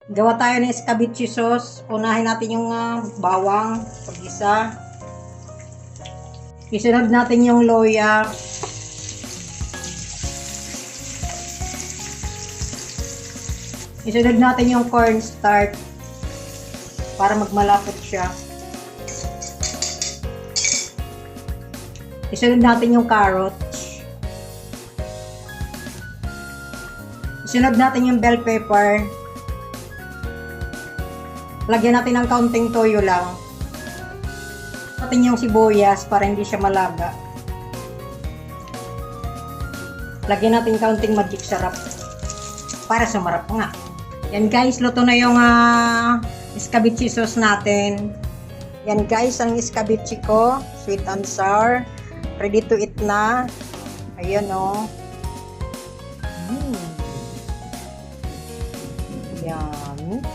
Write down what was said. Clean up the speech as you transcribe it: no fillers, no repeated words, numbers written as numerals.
Gawa tayo ng escabeche sauce. Unahin natin yung bawang, pag-isa. Isunod natin yung loya. Isunod natin yung cornstarch para magmalapot siya. Isunod natin yung carrots. Isunod natin yung bell pepper. Lagyan natin ng kaunting toyo lang. Natin yung sibuyas para hindi siya malaga. Lagyan natin kaunting magic sarap para sumarap nga. Yan guys, luto na yung escabeche sauce natin. Yan guys, ang escabeche ko, sweet and sour. Ready to eat na. Ayan o. Yan.